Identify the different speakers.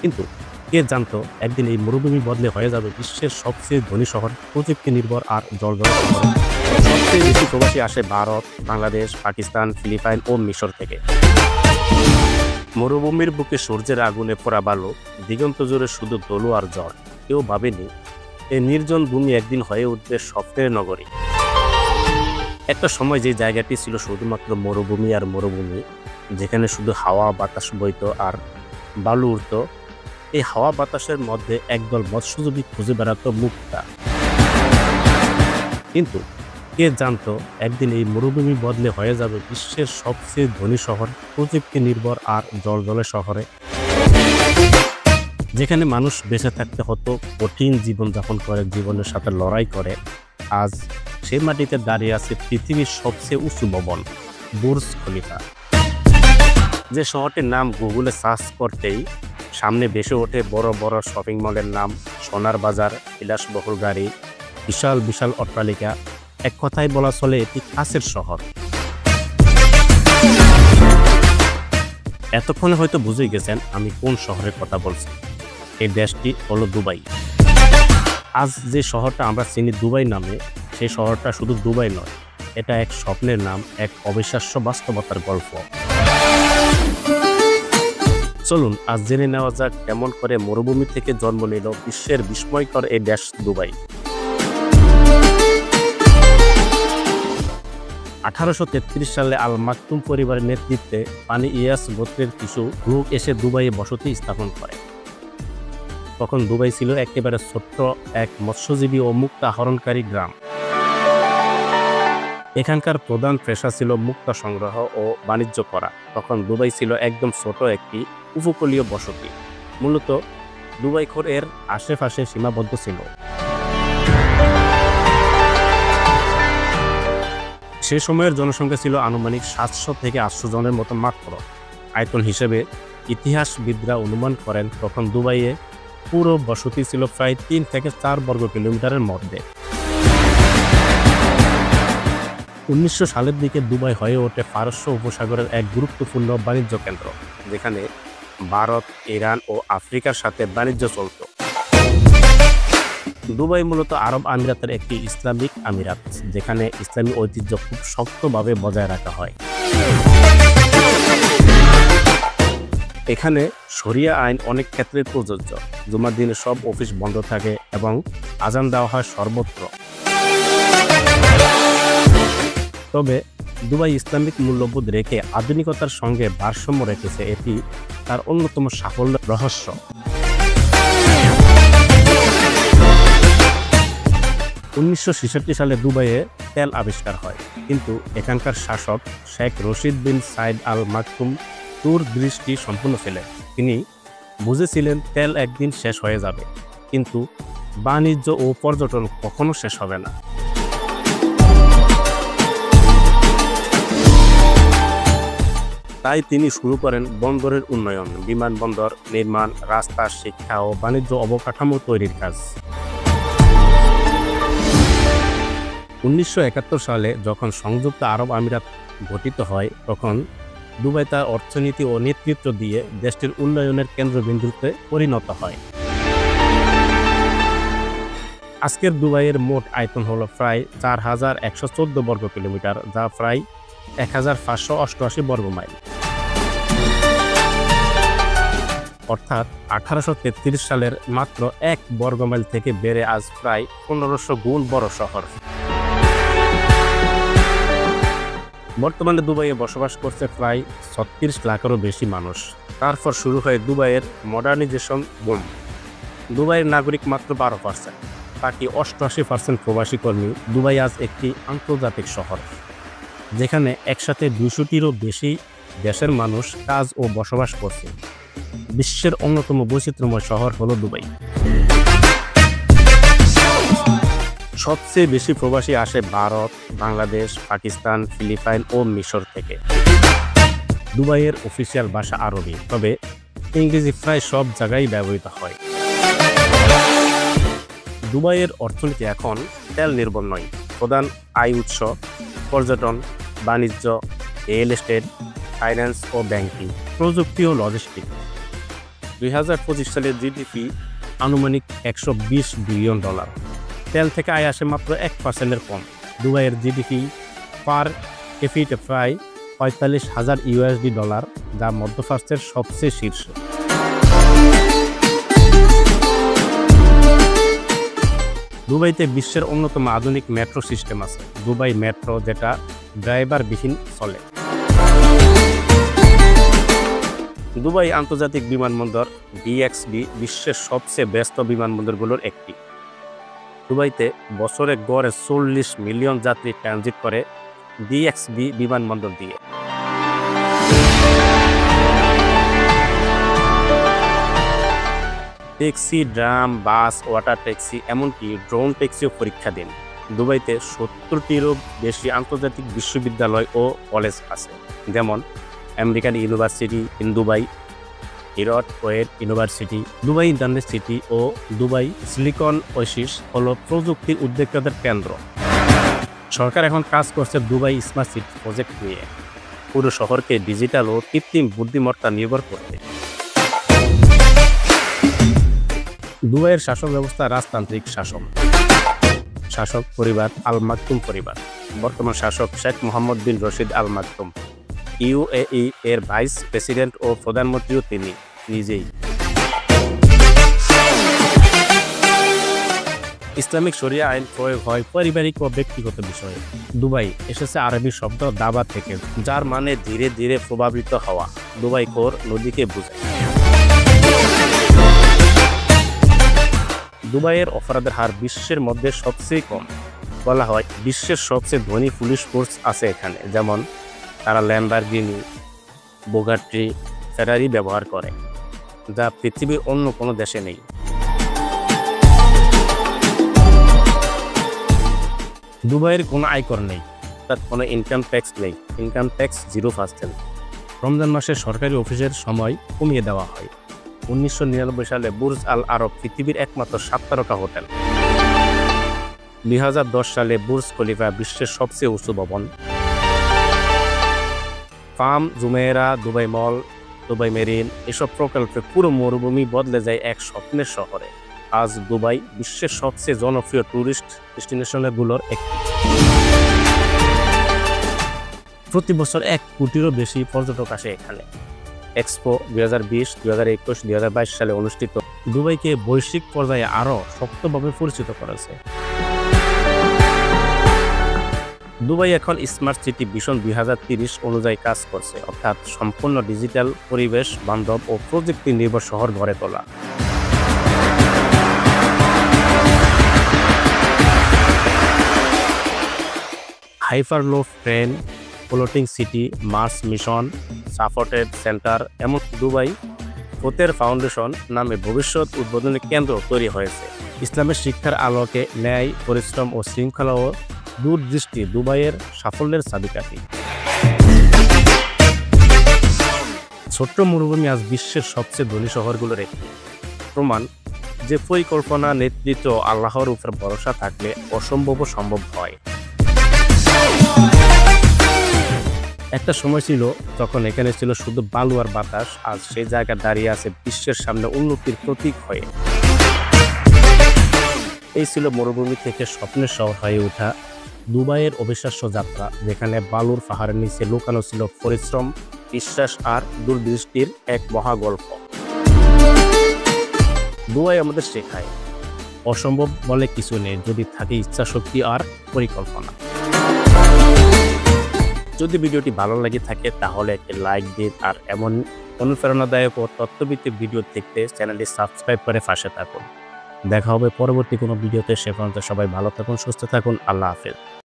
Speaker 1: কিন্তু কে জানতো একদিন এই মরুভূমি বদলে হয়ে যাবে বিশ্বের সবচেয়ে ধনী শহর, প্রযুক্তি নির্ভর আর জলজল শহরে। সবচেয়ে বেশি প্রবাসী আসে ভারত, বাংলাদেশ, পাকিস্তান, ফিলিপাইন ও মিশর থেকে। মরুভূমির বুকে সূর্যের আগুনে পোড়া বালু, দিগন্ত জুড়ে শুধু ধুলো আর জল। কেউ ভাবেনি এই নির্জন ভূমি একদিন হয়ে উঠবে স্বপ্নের নগরী। একটা সময় যে জায়গাটি ছিল শুধুমাত্র মরুভূমি আর মরুভূমি, যেখানে শুধু হাওয়া বাতাস বইতো আর বালু উড়ত। এই হাওয়া বাতাসের মধ্যে একদল মৎস্যজীবী খুঁজে বেড়াতো মুক্তা। কিন্তু কে জানতো একদিন এই মরুভূমি বদলে হয়ে যাবে বিশ্বের সবচেয়ে ধনী শহর, প্রযুক্তি নির্ভর আর জলজলে শহরে, যেখানে মানুষ বেঁচে থাকতে হতো কঠিন জীবনযাপন করে, জীবনের সাথে লড়াই করে। আজ সেই মাটিতে দাঁড়িয়ে আছে পৃথিবীর সবচেয়ে উঁচু ভবন বুর্জ খলিফা। যে শহরটির নাম গুগলে সার্চ করতেই সামনে ভেসে ওঠে বড় বড় শপিং মলের নাম, সোনার বাজার, বিলাসবহুল গাড়ি, বিশাল বিশাল অট্টালিকা। এক কথায় বলা চলে এটি কাছের শহর। এতক্ষণে হয়তো বুঝে গেছেন আমি কোন শহরের কথা বলছি। এই দেশটি হলো দুবাই। আজ যে শহরটা আমরা চিনি দুবাই নামে, সেই শহরটা শুধু দুবাই নয়, এটা এক স্বপ্নের নাম, এক অবিশ্বাস্য বাস্তবতার গল্প। চলুন আজ জেনে নেওয়া যাক কেমন করে মরুভূমি থেকে জন্ম নিল বিশ্বের বিস্ময়কর এই দেশ দুবাই। 1833 সালে আল মাকতুম পরিবারের নেতৃত্বে বানি ইয়াস গোত্রের কিছু লোক এসে দুবাইয়ে বসতি স্থাপন করে। তখন দুবাই ছিল একেবারে ছোট্ট এক মৎস্যজীবী ও মুক্তা আহরণকারী গ্রাম। এখানকার প্রধান পেশা ছিল মুক্তা সংগ্রহ ও বাণিজ্য করা। তখন দুবাই ছিল একদম ছোট একটি উপকূলীয় বসতি, মূলত দুবাই খোর এর আশেপাশে সীমাবদ্ধ ছিল। সে সময়ের জনসংখ্যা ছিল আনুমানিক 700 থেকে 800 জনের মতো মাত্র। আয়তন হিসেবে ইতিহাসবিদরা অনুমান করেন তখন দুবাইয়ে পুরো বসতি ছিল প্রায় 3 থেকে 4 বর্গ কিলোমিটারের মধ্যে। 1900 সালের দিকে দুবাই হয়ে ওঠে পারস্য উপসাগরের এক গুরুত্বপূর্ণ বাণিজ্য কেন্দ্র, যেখানে ভারত, ইরান ও আফ্রিকার সাথে বাণিজ্য চলত। দুবাই মূলত আরব আমিরাতের একটি ইসলামিক আমিরাত, যেখানে ইসলামী ঐতিহ্য খুব শক্তভাবে বজায় রাখা হয়। এখানে শরিয়া আইন অনেক ক্ষেত্রে প্রযোজ্য। জুমার দিনে সব অফিস বন্ধ থাকে এবং আজান দেওয়া হয় সর্বত্র। তবে দুবাই ইসলামিক মূল্যবোধ রেখে আধুনিকতার সঙ্গে ভারসাম্য রেখেছে, এটি তার অন্যতম সাফল্যের রহস্য। 1966 সালে দুবাইয়ে তেল আবিষ্কার হয়, কিন্তু এখানকার শাসক শেখ রশিদ বিন সাইদ আল মাকতুম দূরদৃষ্টি সম্পন্ন ছিলেন। তিনি বুঝেছিলেন তেল একদিন শেষ হয়ে যাবে, কিন্তু বাণিজ্য ও পর্যটন কখনো শেষ হবে না। তাই তিনি শুরু করেন বন্দরের উন্নয়ন, বিমানবন্দর নির্মাণ, রাস্তা, শিক্ষা ও বাণিজ্য অবকাঠামো তৈরির কাজ। 1971 সালে যখন সংযুক্ত আরব আমিরাত গঠিত হয়, তখন দুবাই তার অর্থনীতি ও নেতৃত্ব দিয়ে দেশটির উন্নয়নের কেন্দ্রবিন্দুতে পরিণত হয়। আজকের দুবাইয়ের মোট আয়তন হলো প্রায় 4114 বর্গ কিলোমিটার, যা প্রায় 1588 বর্গ মাইল। অর্থাৎ 1833 সালের মাত্র 1 বর্গ মাইল থেকে বেড়ে আজ প্রায় 1500 গুণ বড় শহর। বর্তমানে দুবাইয়ে বসবাস করছে প্রায় 36 লাখেরও বেশি মানুষ। তারপর শুরু হয় দুবাইয়ের মডার্নাইজেশন বুম। দুবাইয়ের নাগরিক মাত্র 12%, বাকি 88% প্রবাসী কর্মী। দুবাই আজ একটি আন্তর্জাতিক শহর, যেখানে একসাথে 200টিরও বেশি দেশের মানুষ কাজ ও বসবাস করছে। বিশ্বের অন্যতম বৈচিত্র্যময় শহর হলো দুবাই। সবচেয়ে বেশি প্রবাসী আসে ভারত, বাংলাদেশ, পাকিস্তান, ফিলিপাইন ও মিশর থেকে। দুবাইয়ের অফিসিয়াল ভাষা আরবি, তবে ইংরেজি প্রায় সব জায়গায় ব্যবহৃত হয়। দুবাইয়ের অর্থনীতি এখন তেল নির্ভর নয়। প্রধান আয় উৎস পর্যটন, বাণিজ্য, রিয়েল এস্টেট, ফাইন্যান্স ও ব্যাংকিং, প্রযুক্তি ও লজিস্টিক। 2025 সালের জিডিপি আনুমানিক $120 বিলিয়ন। তেল থেকে আয় আসে মাত্র 1% কম। দুবাইয়ের জিডিপি পার ক্যাপিটা প্রায় $45,000, যা মধ্যপ্রাচ্যের সবচেয়ে শীর্ষ। দুবাইতে বিশ্বের অন্যতম আধুনিক মেট্রো সিস্টেম আছে, দুবাই মেট্রো, যেটা ড্রাইভারবিহীন চলে। দুবাই আন্তর্জাতিক বিমানবন্দর DXB বিশ্বের সবচেয়ে ব্যস্ত বিমানবন্দরগুলোর একটি। দুবাইতে বছরে গড়ে 40 মিলিয়ন যাত্রী ট্রানজিট করে DXB বিমানবন্দর দিয়ে। ট্যাক্সি, ড্রাম, বাস, ওয়াটার ট্যাক্সি, এমনকি ড্রোন ট্যাক্সিও পরীক্ষা দেন। দুবাইতে 70টিরও বেশি আন্তর্জাতিক বিশ্ববিদ্যালয় ও কলেজ আছে, যেমন American University in Dubai, Heriot Watt University, Dubai Internet City ও দুবাই সিলিকন ওয়েসিস হল প্রযুক্তির উদ্যোক্তাদের কেন্দ্র। সরকার এখন কাজ করছে দুবাই স্মার্ট সিটি প্রজেক্ট নিয়ে, পুরো শহরকে ডিজিটাল ও কৃত্রিম বুদ্ধিমত্তা নির্ভর করতে। দুবাইয়ের শাসন ব্যবস্থা রাজতান্ত্রিক শাসন। শাসক পরিবার আল মাকতুম পরিবার। বর্তমান শাসক শেখ মোহাম্মদ বিন রশিদ আল মাকতুম। UAE এর ভাইস প্রেসিডেন্ট ও প্রধানমন্ত্রীও তিনি নিজেই। ইসলামিক শরিয়া আইন প্রয়োগ হয় পারিবারিক ও ব্যক্তিগত বিষয়ে। দুবাই এসেছে আরবি শব্দ দাবা থেকে, যার মানে ধীরে ধীরে প্রভাবিত হওয়া। দুবাই কোর নদীকে বোঝায়। দুবাইয়ের অপরাধের হার বিশ্বের মধ্যে সবচেয়ে কম। বলা হয় বিশ্বের সবচেয়ে ধনী পুলিশ ফোর্স আছে এখানে, যেমন তারা ল্যাম্বরগিনি, বুগাটি, ফেরারি ব্যবহার করে, যা পৃথিবীর অন্য কোনো দেশে নেই। দুবাইয়ের কোনো আয়কর নেই, অর্থাৎ কোনো ইনকাম ট্যাক্স নেই। Income tax 0%। রমজান মাসে সরকারি অফিসের সময় কমিয়ে দেওয়া হয়। 1999 সালে বুর্জ আল আরব পৃথিবীর একমাত্র 7 তারকা হোটেল। 2010 সালে বুর্জ খলিফা বিশ্বের সবচেয়ে উঁচু ভবন। ফার্ম, জুমেরা, দুবাই মল, দুবাই মেরিন, এসব প্রকল্পে পুরো মরুভূমি বদলে যায় এক স্বপ্নের শহরে। আজ দুবাই বিশ্বের সবচেয়ে জনপ্রিয় ট্যুরিস্ট ডেস্টিনেশনগুলোর একটি। প্রতি বছর 1 কোটিরও বেশি পর্যটক আসে এখানে। এক্সপো 2020, 2021, 2022 সালে অনুষ্ঠিত দুবাইকে বৈশ্বিক পর্যায়ে আরও শক্তভাবে পরিচিত করেছে। দুবাই এখন স্মার্ট সিটি ভিশন 2030 অনুযায়ী কাজ করছে, অর্থাৎ সম্পূর্ণ ডিজিটাল, পরিবেশ বান্ধব ও প্রযুক্তি নির্ভর শহর গড়ে তোলা। Hyperloop train, floating city, Mars mission, supported centre, এমন দুবাই ফতের ফাউন্ডেশন নামে ভবিষ্যৎ উদ্বোধনী কেন্দ্র তৈরি হয়েছে। ইসলামের শিক্ষার আলোকে ন্যায়, পরিশ্রম ও শৃঙ্খলা ও দূরদৃষ্টি দুবাইয়ের সাফল্যের চাবিকাঠি। ছোট্ট মরুভূমি আজ বিশ্বের সবচেয়ে ধনী শহরগুলোর একটি। প্রমাণ যে পরিকল্পনা, নেতৃত্ব, আল্লাহর উপর ভরসা থাকলে অসম্ভব সম্ভব হয়। একটা সময় ছিল যখন এখানে ছিল শুধু বালু আর বাতাস, আজ সেই জায়গা দাঁড়িয়ে আছে বিশ্বের সামনে উন্নতির প্রতীক হয়ে। এই ছিল মরুভূমি থেকে স্বপ্নের শহর হয়ে ওঠা দুবাইয়ের অবিশ্বাস্য যাত্রা, যেখানে বালুর পাহাড়ের নিচে লুকানো ছিল পরিশ্রম, বিশ্বাস আর দূরদৃষ্টির এক মহাগল্প। দুবাই আমাদের শেখায় অসম্ভব বলে কিছু নেই, যদি থাকে ইচ্ছাশক্তি আর পরিকল্পনা। যদি ভিডিওটি ভালো লাগে থাকে তাহলে একটি লাইক দিন, আর এমন অনুপ্রেরণাদায়ক ও তথ্যভিত্তিক ভিডিও দেখতে চ্যানেলটি সাবস্ক্রাইব করে পাশে থাকুন। দেখা হবে পরবর্তী কোনো ভিডিওতে। সে পর্যন্ত সবাই ভালো থাকুন, সুস্থ থাকুন। আল্লাহ হাফেজ।